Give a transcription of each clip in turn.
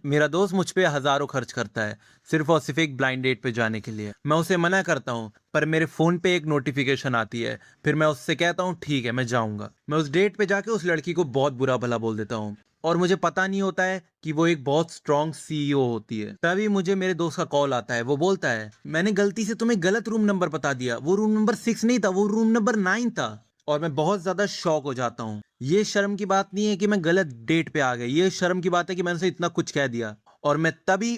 मेरा दोस्त मुझ पे हजारों खर्च करता है सिर्फ और सिर्फ एक ब्लाइंड डेट पे जाने के लिए। मैं उसे मना करता हूँ पर मेरे फोन पे एक नोटिफिकेशन आती है। फिर मैं उससे कहता हूँ ठीक है मैं जाऊंगा। मैं उस डेट पे जाके उस लड़की को बहुत बुरा भला बोल देता हूँ और मुझे पता नहीं होता है कि वो एक बहुत स्ट्रांग सीईओ होती है। तभी मुझे मेरे दोस्त का कॉल आता है। वो बोलता है मैंने गलती से तुम्हें गलत रूम नंबर बता दिया। वो रूम नंबर 6 नहीं था, वो रूम नंबर 9 था। और मैं बहुत ज्यादा शॉक हो जाता हूँ। ये शर्म की बात नहीं है कि मैं गलत डेट पे आ गई, ये शर्म की बात है कि मैंने उसे इतना कुछ कह दिया। और मैं तभी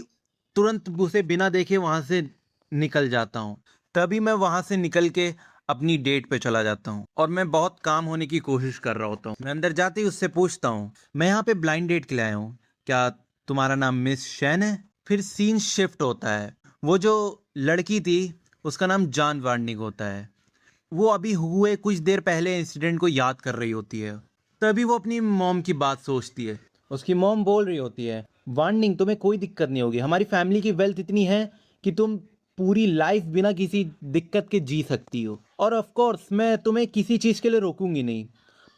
तुरंत उसे बिना देखे वहां से निकल जाता हूँ। तभी मैं वहां से निकल के अपनी डेट पे चला जाता हूँ और मैं बहुत काम होने की कोशिश कर रहा होता हूँ। मैं अंदर जाते ही उससे पूछता हूँ मैं यहाँ पे ब्लाइंड डेट के लिए आया हूँ, क्या तुम्हारा नाम मिस शैन है? फिर सीन शिफ्ट होता है। वो जो लड़की थी उसका नाम जॉन वार्निंग होता है। वो अभी हुए कुछ देर पहले इंसिडेंट को याद कर रही होती है। तभी वो अपनी मॉम की बात सोचती है। उसकी मॉम बोल रही होती है वार्निंग तुम्हें कोई दिक्कत नहीं होगी, हमारी फैमिली की वेल्थ इतनी है कि तुम पूरी लाइफ बिना किसी दिक्कत के जी सकती हो। और ऑफ कोर्स मैं तुम्हें किसी चीज़ के लिए रोकूंगी नहीं।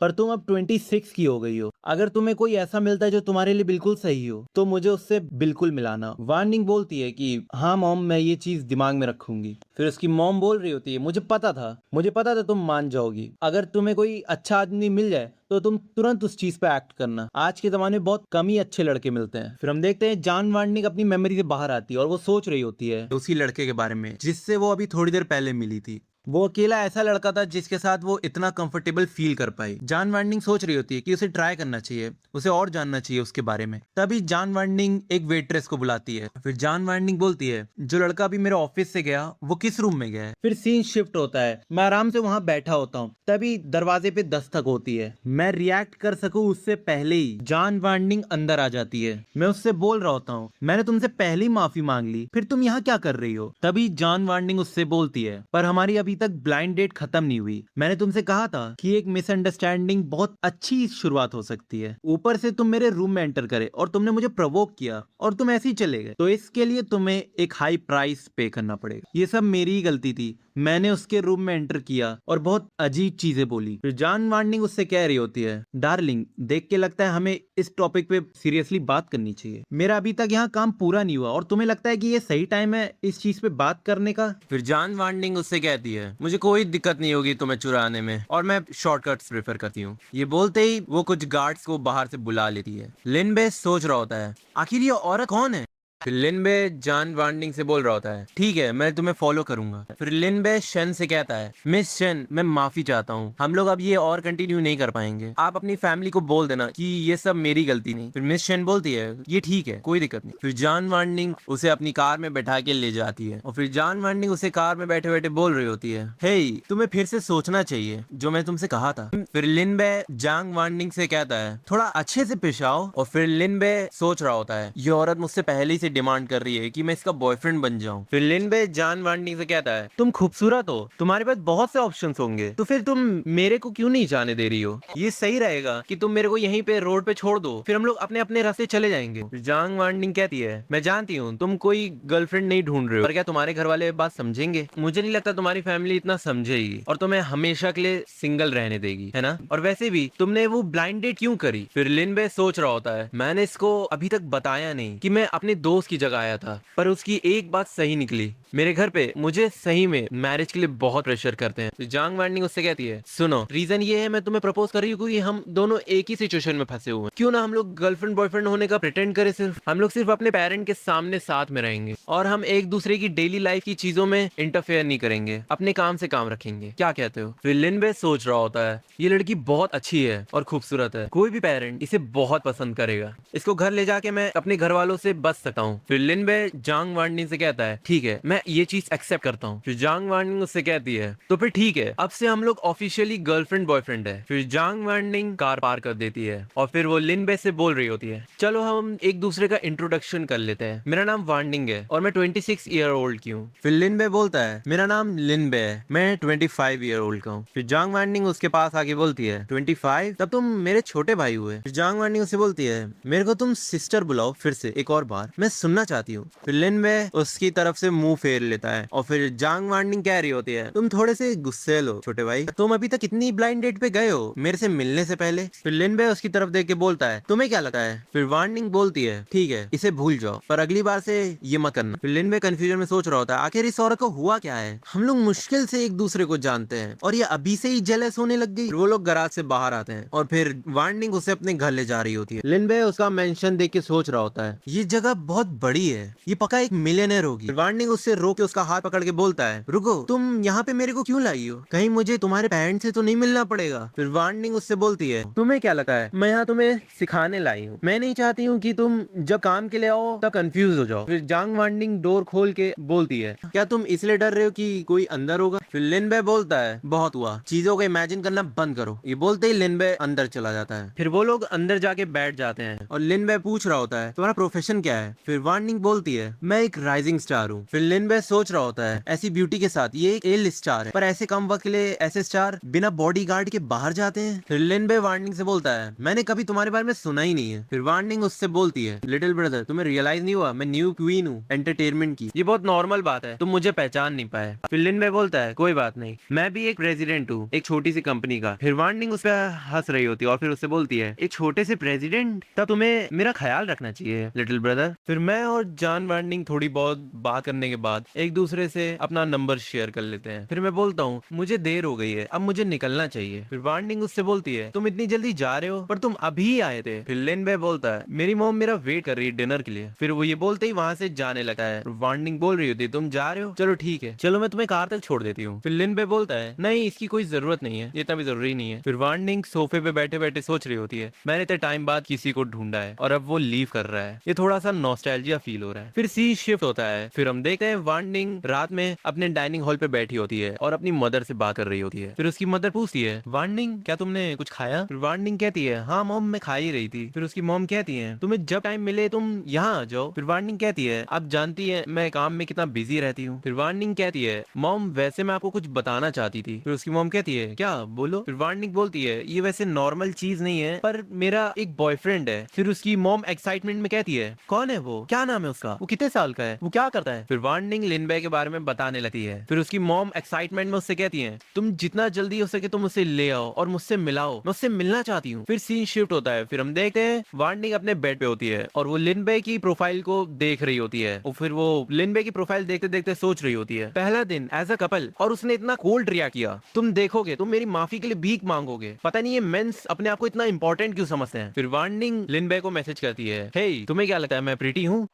पर तुम अब 26 की हो गई हो। अगर तुम्हें कोई ऐसा मिलता है जो तुम्हारे लिए बिल्कुल सही हो तो मुझे उससे बिल्कुल मिलाना। वार्निंग बोलती है कि हाँ मॉम, मैं ये चीज दिमाग में रखूंगी। फिर उसकी मॉम बोल रही होती है मुझे पता था तुम मान जाओगी। अगर तुम्हें कोई अच्छा आदमी मिल जाए तो तुम तुरंत उस चीज पे एक्ट करना। आज के जमाने में बहुत कम ही अच्छे लड़के मिलते हैं। फिर हम देखते हैं जॉन वार्निंग अपनी मेमोरी से बाहर आती है और वो सोच रही होती है उसी लड़के के बारे में जिससे वो अभी थोड़ी देर पहले मिली थी। वो अकेला ऐसा लड़का था जिसके साथ वो इतना कंफर्टेबल फील कर पाई। जॉन वार्निंग सोच रही होती है कि उसे ट्राई करना चाहिए, उसे और जानना चाहिए उसके बारे में। तभी जॉन वार्निंग एक वेट्रेस को बुलाती है। फिर जॉन वार्निंग बोलती है जो लड़का अभी मेरे ऑफिस से गया वो किस रूम में गया है? फिर सीन शिफ्ट होता है। मैं आराम से वहां बैठा होता हूँ। तभी दरवाजे पे दस्तक होती है। मैं रिएक्ट कर सकूं उससे पहले ही जॉन वार्निंग अंदर आ जाती है। मैं उससे बोल रहा होता हूँ मैंने तुमसे पहले ही माफी मांग ली, फिर तुम यहाँ क्या कर रही हो? तभी जॉन वार्निंग उससे बोलती है पर हमारी अभी तक ब्लाइंड डेट खत्म नहीं हुई। मैंने तुमसे कहा था कि एक मिसअंडरस्टैंडिंग बहुत अच्छी शुरुआत हो सकती है। ऊपर से तुम मेरे रूम में एंटर करे और तुमने मुझे प्रोवोक किया और तुम ऐसे ही चले गए, तो इसके लिए तुम्हें एक हाई प्राइस पे करना पड़ेगा। ये सब मेरी ही गलती थी। मैंने उसके रूम में एंटर किया और बहुत अजीब चीजें बोली। फिर जॉन वार्निंग उससे कह रही होती है डार्लिंग, देख के लगता है हमें इस टॉपिक पे सीरियसली बात करनी चाहिए। मेरा अभी तक यहाँ काम पूरा नहीं हुआ और तुम्हें लगता है कि ये सही टाइम है इस चीज पे बात करने का? फिर जॉन वार्निंग उससे कहती है मुझे कोई दिक्कत नहीं होगी तुम्हें चुराने में और मैं शॉर्टकट्स प्रेफर करती हूँ। ये बोलते ही वो कुछ गार्ड्स को बाहर से बुला लेती है। लिन बे सोच रहा होता है आखिर ये औरत कौन है? फिर लिन बे जॉन वार्निंग से बोल रहा होता है ठीक है मैं तुम्हें फॉलो करूंगा। फिर लिन बे शन से कहता है मिस शन, मैं माफी चाहता हूँ, हम लोग अब ये और कंटिन्यू नहीं कर पाएंगे। आप अपनी फैमिली को बोल देना कि ये सब मेरी गलती नहीं। फिर मिस शन बोलती है ये ठीक है, कोई दिक्कत नहीं। फिर जॉन वार्निंग उसे अपनी कार में बैठा के ले जाती है और फिर जॉन वार्निंग उसे कार में बैठे बैठे बोल रही होती है हे तुम्हें फिर से सोचना चाहिए जो मैं तुमसे कहा था। फिर लिन बे जॉन वार्निंग से कहता है थोड़ा अच्छे से पेश आओ। और फिर लिन बे सोच रहा होता है ये औरत मुझसे पहले ही से डिमांड कर रही है कि मैं इसका बॉयफ्रेंड बन जाऊं। फिर लिन बे जॉन वार्निंग से कहता है तुम खूबसूरत हो, तुम्हारे पास बहुत से ऑप्शंस होंगे, तो फिर तुम मेरे को क्यों नहीं जाने दे रही हो? ये सही रहेगा कि तुम मेरे को यहीं पे रोड पे छोड़ दो, फिर हम लोग अपने अपने रास्ते चले जाएंगे। फिर जॉन वार्निंग कहती है मैं जानती हूँ तुम कोई गर्लफ्रेंड नहीं ढूंढ रहे हो, पर क्या तुम्हारे घर वाले बात समझेंगे? मुझे नहीं लगता तुम्हारी फैमिली इतना समझेगी और तुम्हें हमेशा के लिए सिंगल रहने देगी, है ना? और वैसे भी तुमने वो ब्लाइंड डेट क्यों करी? फिर लिन बे सोच रहा होता है मैंने इसको अभी तक बताया नहीं कि मैं अपने दोस्त की जगह आया था, पर उसकी एक बात सही निकली। मेरे घर पे मुझे सही में मैरिज के लिए बहुत प्रेशर करते हैं। तो जांग वार्निंग उससे कहती है सुनो, रीजन ये है मैं तुम्हें प्रपोज कर रही हूँ क्योंकि हम दोनों एक ही सिचुएशन में फंसे हुए हैं। क्यों ना हम लोग गर्लफ्रेंड बॉयफ्रेंड होने का प्रिटेंड करें, सिर्फ हम लोग सिर्फ अपने पेरेंट के सामने साथ में रहेंगे और हम एक दूसरे की डेली लाइफ की चीजों में इंटरफेयर नहीं करेंगे, अपने काम से काम रखेंगे। क्या कहते हो? फिर लिन बे सोच रहा होता है ये लड़की बहुत अच्छी है और खूबसूरत है, कोई भी पेरेंट इसे बहुत पसंद करेगा, इसको घर ले जाके मैं अपने घर वालों से बच सकता हूँ। फिर लिन बे जांग वार्निंग से कहता है ठीक है मैं ये चीज एक्सेप्ट करता हूँ। फिर जांग वार्निंग उससे कहती है तो फिर ठीक है अब से हम लोग ऑफिशियली गर्लफ्रेंड बॉयफ्रेंड है। फिर जांग वार्निंग कार पार कर देती है और फिर वो लिन बे से बोल रही होती है चलो हम एक दूसरे का इंट्रोडक्शन कर लेते हैं, मेरा नाम वार्निंग है और मैं 26 ईयर ओल्ड की हूँ। फिर लिन बे बोलता है मेरा नाम लिन बे है, मैं 25 ईयर ओल्ड का हूँ। फिर जांग वार्निंग उसके पास आके बोलती है 25? तब तुम मेरे छोटे भाई हुए। फिर जांग वार्निंग उससे बोलती है मेरे को तुम सिस्टर बुलाओ फिर से एक और बार, मैं सुनना चाहती हूँ। फिर लिनबे उसकी तरफ से मुंह फेर लेता है और फिर जांग वार्निंग कह रही होती है, तुम थोड़े से गुस्से लो छोटे भाई, तुम अभी तक इतनी ब्लाइंड डेट पे गए हो मेरे से मिलने से पहले। फिर लिनबे उसकी तरफ देख के बोलता है, तुम्हें क्या लगता है? फिर वार्निंग बोलती है, ठीक है इसे भूल जाओ पर अगली बार से ये मत करना। फिर लिनबे कंफ्यूजन में सोच रहा होता है आखिर इस औरत को हुआ क्या है, हम लोग मुश्किल से एक दूसरे को जानते हैं और ये अभी से ही जेलस होने लग गई। वो लोग गराज से बाहर आते हैं और फिर वार्निंग उसे अपने घर ले जा रही होती है। लिनबे उसका मेंशन देख के सोच रहा होता है ये जगह बहुत बड़ी है, ये पक्का एक मिलियनर होगी। वार्निंग उससे रोक के उसका हाथ पकड़ के बोलता है, रुको तुम यहाँ पे मेरे को क्यों लाई हो, कहीं मुझे तुम्हारे पेरेंट्स से तो नहीं मिलना पड़ेगा। फिर वार्निंग उससे बोलती है, तुम्हें क्या लगता है मैं यहाँ तुम्हें सिखाने लाई हूँ, मैं नहीं चाहती हूँ कि तुम जब काम के लिए आओ तब कंफ्यूज हो जाओ। फिर जांग वार्निंग डोर खोल के बोलती है, क्या तुम इसलिए डर रहे हो कि कोई अंदर होगा? फिर लिनबे बोलता है, बहुत हुआ, चीजों को इमेजिन करना बंद करो। ये बोलते ही लिनबे अंदर चला जाता है। फिर वो लोग अंदर जाके बैठ जाते हैं और लिनबे पूछ रहा होता है तुम्हारा प्रोफेशन क्या है? फिर वार्निंग बोलती है, मैं एक राइजिंग स्टार हूँ। फिर लिनबे सोच रहा होता है ऐसी ब्यूटी के साथ ये एक एल स्टार है, पर ऐसे कम वक्त के लिए ऐसे स्टार बिना बॉडीगार्ड के बाहर जाते हैं। फिर लिनबे वार्निंग से बोलता है, मैंने कभी तुम्हारे बारे में सुना ही नहीं है। फिर वार्निंग उससे बोलती है, लिटिल ब्रदर तुम्हें रियलाइज नहीं हुआ मैं न्यू क्वीन हूँ एंटरटेनमेंट की, ये बहुत नॉर्मल बात है, तुम मुझे पहचान नहीं पाए। फिर लिनबे बोलता है, कोई बात नहीं, मैं भी एक प्रेसिडेंट हूँ एक छोटी सी कंपनी का। फिर वार्निंग उस पर हंस रही होती है और फिर उससे बोलती है, एक छोटे से प्रेसिडेंट, तब तुम्हें मेरा ख्याल रखना चाहिए लिटिल ब्रदर। फिर मैं और जॉन वार्निंग थोड़ी बहुत बात करने के बाद एक दूसरे से अपना नंबर शेयर कर लेते हैं। फिर मैं बोलता हूँ मुझे देर हो गई है, अब मुझे निकलना चाहिए। फिर वार्निंग उससे बोलती है, तुम इतनी जल्दी जा रहे हो, पर तुम अभी आए थे। फिर लिनबे बोलता है, मेरी मॉम मेरा वेट कर रही है डिनर के लिए। फिर वो ये बोलते ही वहां से जाने लगता है। वार्निंग बोल रही होती है, तुम जा रहे हो, चलो ठीक है, चलो मैं तुम्हें कार तक छोड़ देती हूँ। फिर लिनबे बोलता है, नहीं इसकी कोई जरूरत नहीं है, इतना भी जरूरी नहीं है। फिर वार्निंग सोफे पे बैठे बैठे सोच रही होती है, मैंने इतने टाइम बाद किसी को ढूंढा है और अब वो लीव कर रहा है, ये थोड़ा सा नॉस्टैल्जिया फील हो रहा है। फिर सीन शिफ्ट होता है, फिर हम देखते हैं वार्निंग रात में अपने डाइनिंग हॉल पे बैठी होती है और अपनी मदर से बात कर रही होती है। फिर उसकी मदर पूछती है, वार्निंग क्या तुमने कुछ खाया? फिर वार्निंग कहती है, हाँ मॉम मैं खा ही रही थी। फिर उसकी मॉम कहती है, तुम्हें जब टाइम मिले तुम यहाँ आ जाओ। फिर वार्निंग कहती है, आप जानती है मैं काम में कितना बिजी रहती हूँ। फिर वार्निंग कहती है, मॉम वैसे मैं आपको कुछ बताना चाहती थी। फिर उसकी मॉम कहती है, क्या बोलो? फिर वार्निंग बोलती है, ये वैसे नॉर्मल चीज नहीं है पर मेरा एक बॉयफ्रेंड है। फिर उसकी मॉम एक्साइटमेंट में कहती है, कौन है वो, क्या नाम है उसका, वो कितने साल का है, वो क्या करता है? फिर वार्निंग लिनबे के बारे में बताने लगती है। फिर उसकी मॉम एक्साइटमेंट में उससे कहती है, तुम जितना जल्दी हो सके तुम उसे ले आओ और मुझसे मिलाओ, मैं उससे मिलना चाहती हूँ। फिर सीन शिफ्ट होता है, फिर हम देखते हैं वार्निंग अपने बेड पे होती है और वो लिनबे की प्रोफाइल को देख रही होती है और फिर वो लिनबे की प्रोफाइल देखते देखते सोच रही होती है, पहला दिन एज अ कपल और उसने इतना कोल्ड रिएक्ट किया, तुम देखोगे तुम मेरी माफी के लिए भीख मांगोगे, पता नहीं ये मेंस अपने आप को इतना इंपॉर्टेंट क्यों समझते हैं। फिर वार्निंग लिनबे को मैसेज करती है, हे तुम्हें क्या लगता है मैं प्रीटी हूँ?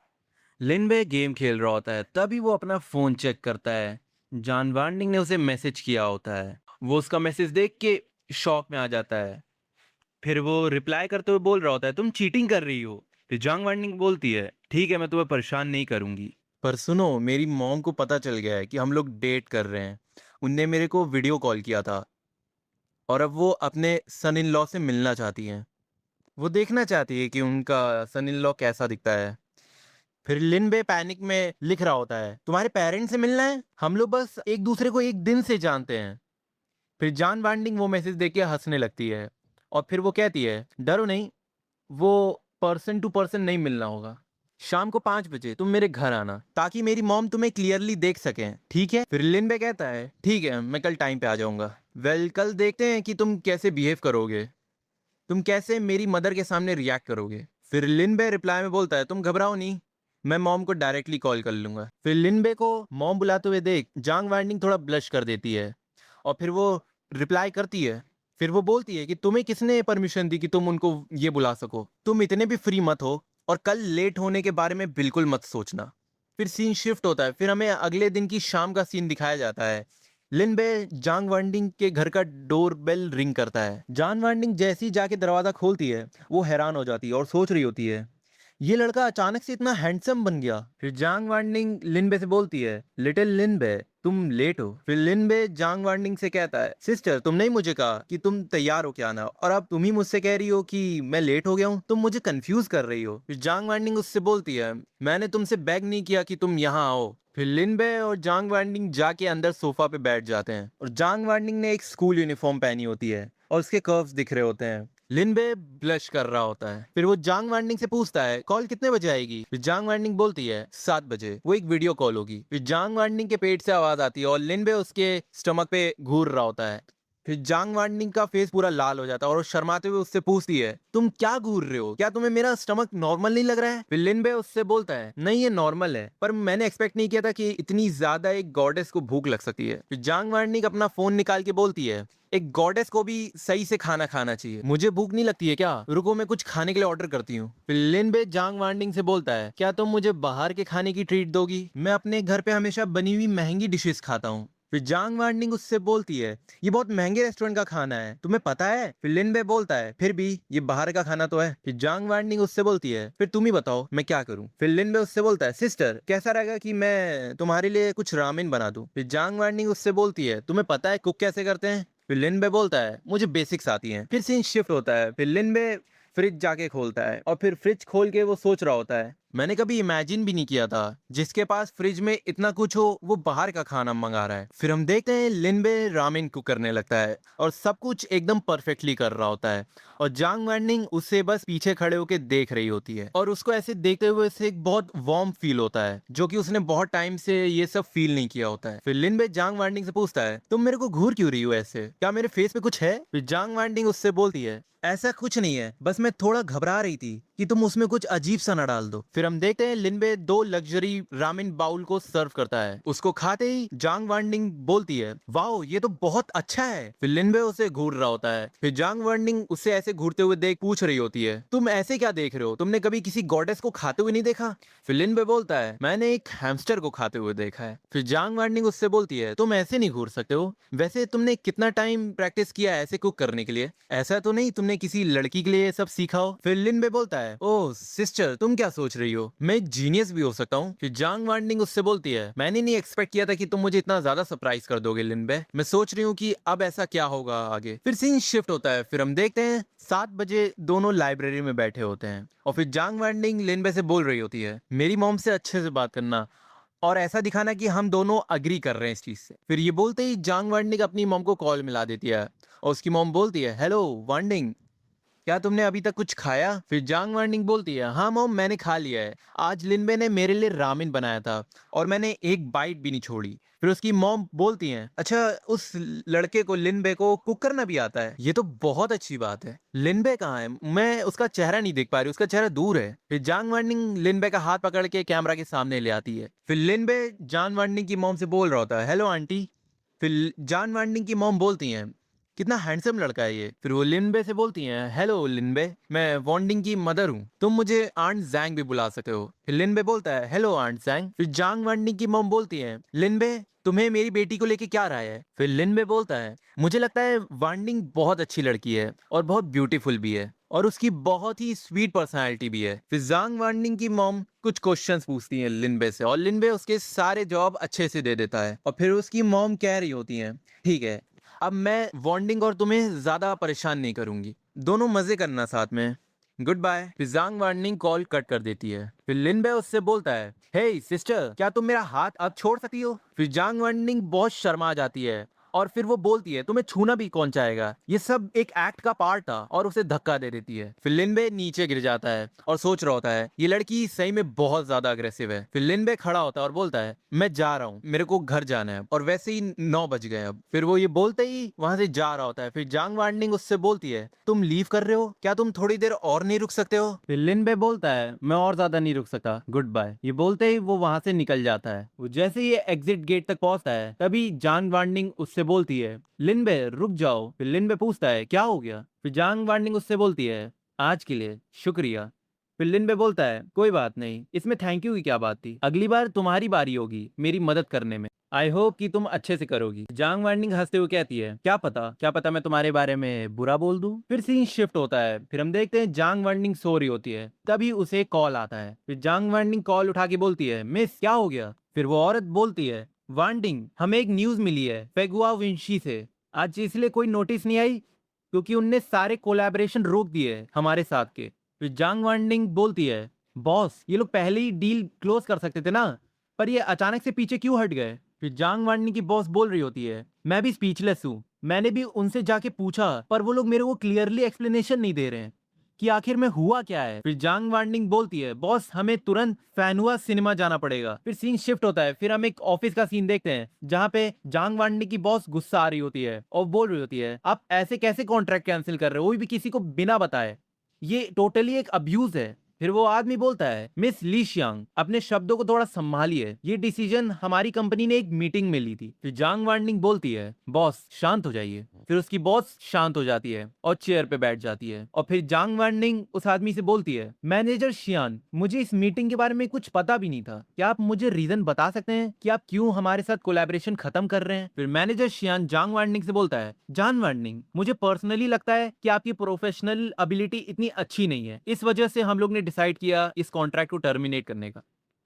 लिनबे गेम खेल रहा होता है, तभी वो अपना फोन चेक करता है, जॉन वार्निंग ने उसे मैसेज किया होता है। वो उसका मैसेज देख के शॉक में आ जाता है। फिर वो रिप्लाई करते हुए बोल रहा होता है, तुम चीटिंग कर रही हो। फिर जॉन वार्निंग बोलती है, ठीक है मैं तुम्हें परेशान नहीं करूंगी, पर सुनो मेरी मॉम को पता चल गया है कि हम लोग डेट कर रहे हैं, उनने मेरे को वीडियो कॉल किया था और अब वो अपने सन इन लॉ से मिलना चाहती हैं, वो देखना चाहती है कि उनका सन इन लॉ कैसा दिखता है। फिर लिनबे पैनिक में लिख रहा होता है, तुम्हारे पेरेंट्स से मिलना है, हम लोग बस एक दूसरे को एक दिन से जानते हैं। फिर जॉन वार्निंग वो मैसेज देख के हंसने लगती है और फिर वो कहती है, डरो नहीं, वो पर्सन टू पर्सन नहीं मिलना होगा, शाम को 5 बजे तुम मेरे घर आना ताकि मेरी मॉम तुम्हें क्लियरली देख सकें, ठीक है? फिर लिनबे कहता है, ठीक है मैं कल टाइम पे आ जाऊंगा। वेल कल देखते हैं कि तुम कैसे बिहेव करोगे, तुम कैसे मेरी मदर के सामने रिएक्ट करोगे। फिर लिनबे रिप्लाई में बोलता है, तुम घबराओ नहीं, मैं मॉम को डायरेक्टली कॉल कर लूंगा। फिर लिनबे को मॉम बुलाते हुए देख जांग वार्निंग थोड़ा ब्लश कर देती है और फिर वो रिप्लाई करती है। फिर वो बोलती है कि तुम्हें किसने परमिशन दी कि तुम उनको ये बुला सको, तुम इतने भी फ्री मत हो और कल लेट होने के बारे में बिल्कुल मत सोचना। फिर सीन शिफ्ट होता है, फिर हमें अगले दिन की शाम का सीन दिखाया जाता है। लिनबे जांग वार्निंग के घर का डोर बेल रिंग करता है। जान वार्निंग जैसी जाके दरवाजा खोलती है वो हैरान हो जाती है और सोच रही होती है, ये लड़का अचानक से इतना हैंडसम बन गया। फिर जांग वार्निंग लिनबे से बोलती है, लिटिल लिनबे तुम लेट हो। फिर लिनबे जांग वार्निंग से कहता है, सिस्टर तुमने ही मुझे कहा कि तुम तैयार हो क्या ना, और अब तुम ही मुझसे कह रही हो कि मैं लेट हो गया हूँ, तुम मुझे कंफ्यूज कर रही हो। फिर जांग वार्निंग उससे बोलती है, मैंने तुमसे बेग नहीं किया कि तुम यहाँ आओ। फिर लिनबे और जांग वार्निंग जाके अंदर सोफा पे बैठ जाते हैं और जांग वार्निंग ने एक स्कूल यूनिफॉर्म पहनी होती है और उसके कर्व्स दिख रहे होते हैं। लिनबे ब्लश कर रहा होता है। फिर वो जांग वार्निंग से पूछता है कॉल कितने बजे आएगी। फिर जांग वार्निंग बोलती है 7 बजे, वो एक वीडियो कॉल होगी। फिर जांग वार्निंग के पेट से आवाज आती है और लिनबे उसके स्टमक पे घूर रहा होता है। फिर जांग वार्निंग का फेस पूरा लाल हो जाता है और वो शर्माते हुए उससे पूछती है तुम क्या घूर रहे हो, क्या तुम्हें मेरा स्टमक नॉर्मल नहीं लग रहा है। फिर लिनबे उससे बोलता है नहीं ये नॉर्मल है, पर मैंने एक्सपेक्ट नहीं किया था कि इतनी ज्यादा एक गॉडेस को भूख लग सकती है। फिर जांग वार्निंग अपना फोन निकाल के बोलती है एक गॉडेस को भी सही से खाना खाना चाहिए, मुझे भूख नहीं लगती है क्या, रुको मैं कुछ खाने के लिए ऑर्डर करती हूँ। फिर लिनबे जांग वार्निंग से बोलता है क्या तुम मुझे बाहर के खाने की ट्रीट दोगी, मैं अपने घर पे हमेशा बनी हुई महंगी डिशेस खाता हूँ। फिर जांग वार्निंग उससे बोलती है ये बहुत महंगे रेस्टोरेंट का खाना है, तुम्हें पता है। फिर लिनबे बोलता है फिर भी ये बाहर का खाना तो है। फिर जांग वार्निंग उससे बोलती है फिर तुम ही बताओ मैं क्या करूं। फिर लिनबे उससे बोलता है सिस्टर कैसा रहेगा कि मैं तुम्हारे लिए कुछ रामेन बना दूं। फिर जांग वार्निंग उससे बोलती है तुम्हें पता है कुक कैसे करते हैं। फिर लिनबे बोलता है मुझे बेसिक्स आती हैं। फिर सीन शिफ्ट होता है। फिर लिनबे फ्रिज जाके खोलता है और फिर फ्रिज खोल के वो सोच रहा होता है मैंने कभी इमेजिन भी नहीं किया था जिसके पास फ्रिज में इतना कुछ हो वो बाहर का खाना मंगा रहा है। फिर हम देखते हैं लिनबे रामेन कुक करने लगता है और सब कुछ एकदम परफेक्टली कर रहा होता है और जांग वार्निंग उससे बस पीछे खड़े होकर देख रही होती है और उसको ऐसे देखते हुए उसे एक बहुत वार्म फील होता है जो कि उसने बहुत टाइम से ये सब फील नहीं किया होता है। फिर लिनबे जांग वार्निंग से पूछता है तुम मेरे को घूर क्यों रही हो ऐसे, क्या मेरे फेस पे कुछ है। फिर जांग वार्निंग उससे बोलती है ऐसा कुछ नहीं है, बस मैं थोड़ा घबरा रही थी कि तुम उसमें कुछ अजीब सा न डाल दो। फिर हम देखते हैं लिनबे 2 लग्जरी रामेन बाउल को सर्व करता है। उसको खाते ही जांग वार्निंग बोलती है वाओ ये तो बहुत अच्छा है। फिर लिनबे उसे घूर रहा होता है। फिर जांग वार्निंग उसे ऐसे घूरते हुए देख पूछ रही होती है तुम ऐसे क्या देख रहे हो, तुमने कभी किसी गॉडेस को खाते हुए नहीं देखा। फिर लिनबे बोलता है मैंने एक हैमस्टर को खाते हुए देखा है। फिर जांग वार्निंग उससे बोलती है तुम ऐसे नहीं घूर सकते हो, वैसे तुमने कितना टाइम प्रैक्टिस किया है ऐसे कुक करने के लिए, ऐसा तो नहीं तुमने किसी लड़की के लिए ये सब सीखा हो। फिर लिनबे बोलता है ओह सिस्टर तुम क्या सोच रही हो, मैं एक जीनियस भी हो सकता हूँ। फिर जांग वार्निंग उससे बोलती है मैंने नहीं एक्सपेक्ट किया था कि तुम मुझे इतना ज्यादा सरप्राइज कर दोगे लिनबे, मैं सोच रही हूँ कि अब ऐसा क्या होगा आगे। फिर सीन शिफ्ट होता है। फिर हम देखते हैं 7 बजे दोनों लाइब्रेरी में बैठे होते हैं और फिर जांग वार्निंग लिनबे से बोल रही होती है मेरी मॉम से अच्छे से बात करना और ऐसा दिखाना कि हम दोनों अग्री कर रहे हैं इस चीज से। फिर ये बोलते ही जांग वार्निंग अपनी मॉम को कॉल मिला देती है और उसकी मॉम बोलती है हेलो वार्निंग क्या तुमने अभी तक कुछ खाया। फिर जांग वार्निंग बोलती है हाँ मॉम मैंने खा लिया है, आज लिनबे ने मेरे लिए रामेन बनाया था और मैंने एक बाइट भी नहीं छोड़ी। फिर उसकी मॉम बोलती है अच्छा उस लड़के को लिनबे को कुक करना भी आता है, ये तो बहुत अच्छी बात है। लिनबे कहाँ है, मैं उसका चेहरा नहीं देख पा रही, उसका चेहरा दूर है। फिर जांग वार्निंग लिनबे का हाथ पकड़ के कैमरा के सामने ले आती है। फिर लिनबे जान वार्निंग की मॉम से बोल रहा होता है हेलो आंटी। फिर जान वार्निंग की मॉम बोलती हैं कितना हैंडसम लड़का है ये। फिर वो लिनबे से बोलती हैं हेलो लिनबे मैं वॉन्डिंग की मदर हूँ, तुम मुझे आंट जैंग भी बुला सकते हो। फिर लिनबे बोलता है हेलो आंट जैंग। फिर जांग वार्निंग की मॉम बोलती है लिनबे तुम्हें मेरी बेटी को लेके क्या राय है। फिर लिनबे बोलता है मुझे लगता है वार्निंग बहुत अच्छी लड़की है और बहुत ब्यूटीफुल भी है और उसकी बहुत ही स्वीट पर्सनालिटी भी है। फिर जांग वार्निंग की मॉम कुछ क्वेश्चंस पूछती हैं लिनबे से और लिनबे उसके सारे जवाब अच्छे से दे देता है और फिर उसकी मॉम कह रही होती है ठीक है अब मैं वॉन्डिंग और तुम्हें ज्यादा परेशान नहीं करूंगी, दोनों मजे करना साथ में, गुड बाय। फिर जांग वार्निंग कॉल कट कर देती है। फिर लिनबे उससे बोलता है हे सिस्टर क्या तुम मेरा हाथ अब छोड़ सकती हो। फिर जांग वार्निंग बहुत शर्मा जाती है और फिर वो बोलती है तुम्हें छूना भी कौन चाहेगा, ये सब एक एक्ट का पार्ट था और उसे धक्का दे देती है। फिर लिनबे नीचे गिर जाता है और सोच रहा होता है ये लड़की सही में बहुत ज्यादा अग्रेसिव है। फिर लिनबे खड़ा होता है और बोलता है मैं जा रहा हूँ, मेरे को घर जाना है और वैसे ही 9 बज गए अब। फिर वो ये बोलते ही वहां से जा रहा होता है। फिर जांग वार्निंग उससे बोलती है तुम लीव कर रहे हो क्या, तुम थोड़ी देर और नहीं रुक सकते हो। फिर लिनबे बोलता है मैं और ज्यादा नहीं रुक सकता, गुड बाय। ये बोलते ही वो वहां से निकल जाता है। वो जैसे ही एग्जिट गेट तक पहुंचता है तभी जांग वार्निंग उससे बोलती है लिनबे रुक जाओ। फिर लिनबे पूछता है क्या हो गया। फिर जांग वार्निंग उससे बोलती है आज के लिए शुक्रिया। फिर लिनबे बोलता है कोई बात नहीं, इसमें थैंक यू की क्या बात थी, अगली बार तुम्हारी बारी होगी मेरी मदद करने में, आई होप कि तुम अच्छे से करोगी। जांग वार्निंग हंसते हुए कहती है क्या पता मैं तुम्हारे बारे में बुरा बोल दूं। फिर सीन शिफ्ट होता है। फिर हम देखते हैं जांग वार्निंग सो रही होती है तभी उसे कॉल आता है। फिर जांग वार्निंग कॉल उठा के बोलती है मिस क्या हो गया। फिर वो औरत बोलती है वार्निंग हमें एक न्यूज मिली है फेगुआ विंशी से, आज इसलिए कोई नोटिस नहीं आई क्योंकि उनने सारे कोलैबोरेशन रोक दिए हमारे साथ के। फिर जांग वार्निंग बोलती है बॉस ये लोग पहले ही डील क्लोज कर सकते थे ना, पर ये अचानक से पीछे क्यों हट गए। फिर जांग वांगनी की बॉस बोल रही होती है, मैं भी स्पीचलेस हूँ। मैंने भी उनसे जाके पूछा पर वो लोग मेरे को क्लियरली एक्सप्लेनेशन नहीं दे रहे हैं कि आखिर में हुआ क्या है। फिर जांग वार्निंग बोलती है, बॉस हमें तुरंत फैनुआ सिनेमा जाना पड़ेगा। फिर सीन शिफ्ट होता है, फिर हम एक ऑफिस का सीन देखते हैं जहाँ पे जांग वार्निंग की बॉस गुस्सा आ रही होती है और बोल रही होती है, आप ऐसे कैसे कॉन्ट्रैक्ट कैंसिल कर रहे हो, वो भी किसी को बिना बताए, ये टोटली एक अब्यूज है। फिर वो आदमी बोलता है, मिस ली शियांग अपने शब्दों को थोड़ा संभालिए, ये डिसीजन हमारी कंपनी ने एक मीटिंग में ली थी। फिर जांग वार्निंग बोलती है, बॉस शांत हो जाइए। फिर उसकी बॉस शांत हो जाती है और चेयर पे बैठ जाती है और फिर जांग वार्निंग उस आदमी से बोलती है, मैनेजर शियान मुझे इस मीटिंग के बारे में कुछ पता भी नहीं था, क्या आप मुझे रीजन बता सकते हैं कि आप क्यों हमारे साथ कोलैबोरेशन खत्म कर रहे हैं। फिर मैनेजर शियान जांग वार्निंग से बोलता है, जांग वार्निंग मुझे पर्सनली लगता है कि आपकी प्रोफेशनल एबिलिटी इतनी अच्छी नहीं है, इस वजह से हम लोग ने डिसाइड किया इस कॉन्ट्रैक्ट को टर्मिनेट करने का।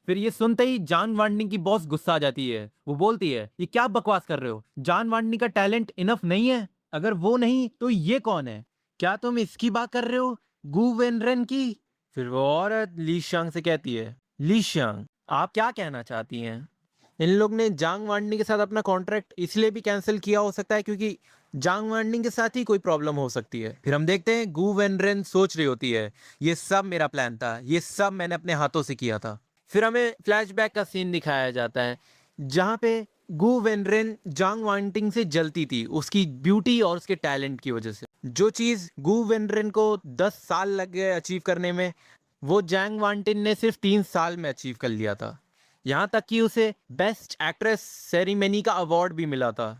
फिर ये सुनते ही जान वार्निंग की बॉस गुस्सा आ जाती है। वो बोलती है, ये क्या बकवास कर रहे हो, जान वार्निंग का टैलेंट इनफ नहीं है, अगर वो नहीं तो ये कौन है, क्या तुम इसकी बात कर रहे हो, गु वेनरेन की। फिर वो औरत ली शांग से कहती है, ली शांग आप क्या कहना चाहती हैं, इन लोग ने जांग वार्निंग के साथ अपना कॉन्ट्रैक्ट इसलिए भी कैंसिल किया हो सकता है क्योंकि जांग वार्निंग के साथ ही कोई प्रॉब्लम हो सकती है। फिर हम देखते हैं गु वेनरेन सोच रही होती है, ये सब मेरा प्लान था, ये सब मैंने अपने हाथों से किया था। फिर हमें फ्लैशबैक का सीन दिखाया जाता है जहाँ पे गु वेनरेन जांग वांटिंग से जलती थी उसकी ब्यूटी और उसके टैलेंट की वजह से। जो चीज गु वेनरेन को 10 साल लग गए अचीव करने में, वो जैंग वांटिन ने सिर्फ 3 साल में अचीव कर लिया था। यहाँ तक कि उसे बेस्ट एक्ट्रेस सेरेमनी का अवार्ड भी मिला था।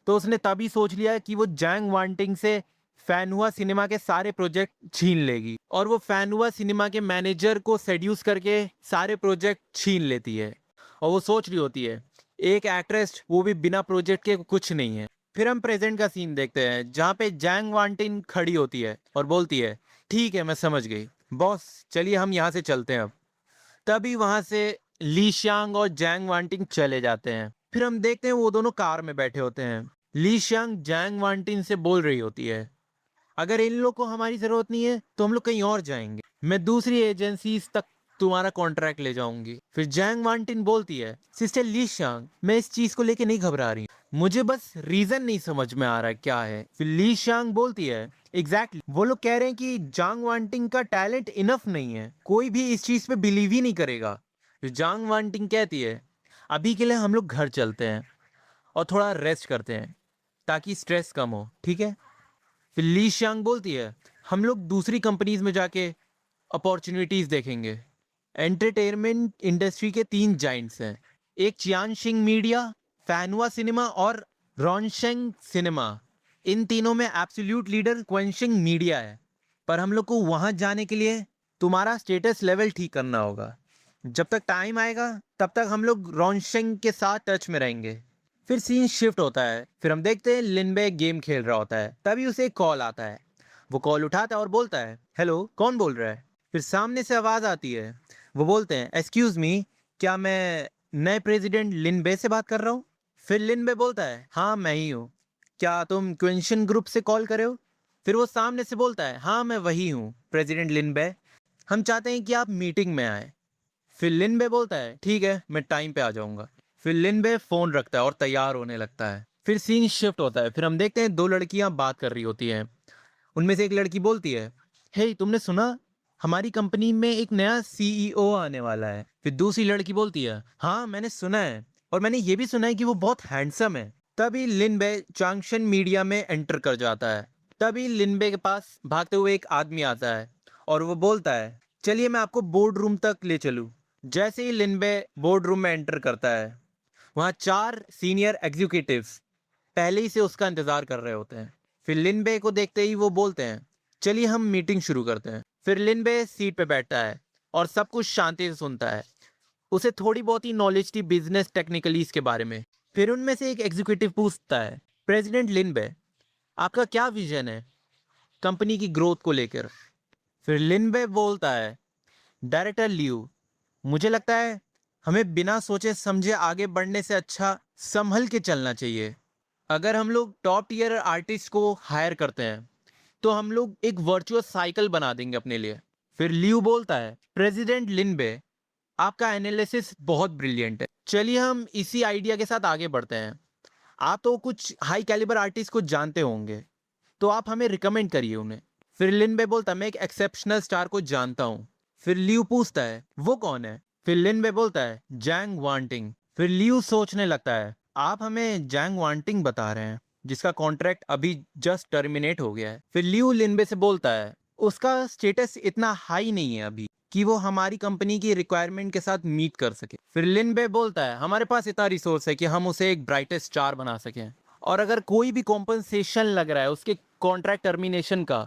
तो उसने तभी सोच लिया कि वो जैंग वांटिंग से फैनुआ सिनेमा के सारे प्रोजेक्ट छीन लेगी और वो फैनुआ सिनेमा के मैनेजर को सेड्यूस करके सारे प्रोजेक्ट छीन लेती है। और वो सोच रही होती है, एक एक्ट्रेस वो भी बिना प्रोजेक्ट के कुछ नहीं है। फिर हम प्रेजेंट का सीन देखते हैं जहाँ पे जैंग वांटिन खड़ी होती है और बोलती है, ठीक है मैं समझ गई बॉस, चलिए हम यहाँ से चलते हैं अब। तभी वहां से ली शांग और जैंग वांटिंग चले जाते हैं। फिर हम देखते हैं वो दोनों कार में बैठे होते हैं। ली शांग जैंग वांटिंग से बोल रही होती है, अगर इन लोग को हमारी जरूरत नहीं है तो हम लोग कहीं और जाएंगे, मैं दूसरी एजेंसी तक तुम्हारा कॉन्ट्रैक्ट ले जाऊंगी। फिर जैंग वांटिन बोलती है, सिस्टर ली शांग मैं इस चीज को लेके नहीं घबरा रही, मुझे बस रीजन नहीं समझ में आ रहा है क्या है। फिर ली शांग बोलती है, एग्जैक्टली वो लोग कह रहे हैं कि जांग वांटिंग का टैलेंट इनफ नहीं है, कोई भी इस चीज पे बिलीव ही नहीं करेगा। फिर जांग वांटिंग कहती है, अभी के लिए हम लोग घर चलते हैं और थोड़ा रेस्ट करते हैं ताकि स्ट्रेस कम हो, ठीक है। फिर ली शांग बोलती है, हम लोग दूसरी कंपनीज में जाके अपॉर्चुनिटीज देखेंगे। एंटरटेनमेंट इंडस्ट्री के 3 जाइंट्स हैं, एक चियानशिंग मीडिया, फैनुआ सिनेमा और रॉनशेंग सिनेमा। इन तीनों में एब्सोल्यूट लीडर क्वेंशिंग मीडिया है, पर हम लोग को वहां जाने के लिए तुम्हारा स्टेटस लेवल ठीक करना होगा। जब तक टाइम आएगा तब तक हम लोग रॉनशेंग के साथ टच में रहेंगे। फिर सीन शिफ्ट होता है, फिर हम देखते हैं लिनबे गेम खेल रहा होता है, तभी उसे एक कॉल आता है। वो कॉल उठाता है और बोलता है, हेलो कौन बोल रहा है। फिर सामने से आवाज आती है, वो बोलते हैं, एक्सक्यूज मी क्या मैं नए प्रेसिडेंट लिनबे से बात कर रहा हूँ। फिर लिनबे बोलता है, हाँ मैं ही हूँ, क्या तुम क्वेंशन ग्रुप से कॉल करे हो। फिर वो सामने से बोलता है, हाँ मैं वही हूँ प्रेसिडेंट लिनबे, हम चाहते हैं कि आप मीटिंग में आए। फिर लिनबे बोलता है, ठीक है मैं टाइम पे आ जाऊंगा। फिर लिनबे फोन रखता है और तैयार होने लगता है। फिर सीन शिफ्ट होता है, फिर हम देखते हैं 2 लड़कियां बात कर रही होती हैं। उनमें से एक लड़की बोलती है, हे तुमने सुना हमारी कंपनी में एक नया सीईओ आने वाला है। फिर दूसरी लड़की बोलती है, हाँ मैंने सुना है और मैंने ये भी सुना है कि वो बहुत हैंडसम है। तभी लिनबे चांगशन मीडिया में एंटर कर जाता है। तभी लिनबे के पास भागते हुए एक आदमी आता है और वो बोलता है, चलिए मैं आपको बोर्ड रूम तक ले चलूं। जैसे ही लिनबे बोर्ड रूम में एंटर करता है, वहाँ 4 सीनियर एग्जीक्यूटिव्स पहले ही से उसका इंतजार कर रहे होते हैं। फिर लिनबे को देखते ही वो बोलते हैं, चलिए हम मीटिंग शुरू करते हैं। फिर लिनबे सीट पे बैठता है और सब कुछ शांति से सुनता है। उसे थोड़ी बहुत ही नॉलेज थी बिजनेस टेक्निकलीज के बारे में। फिर उनमें से एक एग्जीक्यूटिव पूछता है, प्रेसिडेंट लिनबे आपका क्या विजन है कंपनी की ग्रोथ को लेकर। फिर लिनबे बोलता है, डायरेक्टर लियू मुझे लगता है हमें बिना सोचे समझे आगे बढ़ने से अच्छा संभल के चलना चाहिए। अगर हम लोग टॉप टीयर आर्टिस्ट को हायर करते हैं तो हम लोग एक वर्चुअस साइकिल बना देंगे अपने लिए। फिर लियू बोलता है, प्रेसिडेंट लिनबे आपका एनालिसिस बहुत ब्रिलियंट है। चलिए हम इसी आइडिया के साथ आगे बढ़ते हैं। आप तो कुछ हाई कैलिबर आर्टिस्ट को जानते होंगे, तो आप हमें रिकमेंड करिए उन्हें। फिर लिन बे बोलता है मैं एक एक्सेप्शनल स्टार को जानता हूँ। फिर लियू पूछता है वो कौन है? फिर लिन बे बोलता है जैंग वांटिंग। फिर लियू सोचने लगता है आप हमें जैंग वांटिंग बता रहे हैं जिसका कॉन्ट्रैक्ट अभी जस्ट टर्मिनेट हो गया है। फिर लियू लिनबे से बोलता है उसका स्टेटस इतना हाई नहीं है अभी कि वो हमारी कंपनी की रिक्वायरमेंट के साथ मीट कर सके। फिर लिनबे बोलता है हमारे पास इतना रिसोर्स है कि हम उसे एक ब्राइटेस्ट स्टार बना सकें, और अगर कोई भी कॉम्पनसेशन लग रहा है उसके कॉन्ट्रैक्ट टर्मिनेशन का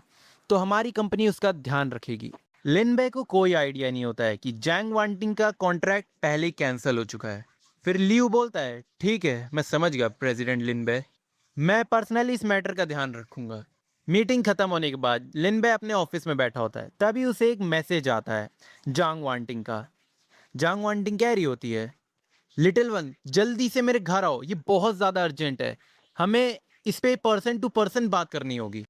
तो हमारी कंपनी उसका ध्यान रखेगी। लिनबे को कोई आइडिया नहीं होता है कि जैंग वांटिंग का कॉन्ट्रैक्ट पहले ही कैंसिल हो चुका है। फिर लियू बोलता है ठीक है मैं समझ गया प्रेसिडेंट लिनबे, मैं पर्सनली इस मैटर का ध्यान रखूंगा। मीटिंग खत्म होने के बाद लिनबे अपने ऑफिस में बैठा होता है, तभी उसे एक मैसेज आता है जांग वांटिंग का। जांग वांटिंग कह रही होती है लिटिल वन जल्दी से मेरे घर आओ, ये बहुत ज़्यादा अर्जेंट है, हमें इस पे पर्सन टू पर्सन बात करनी होगी।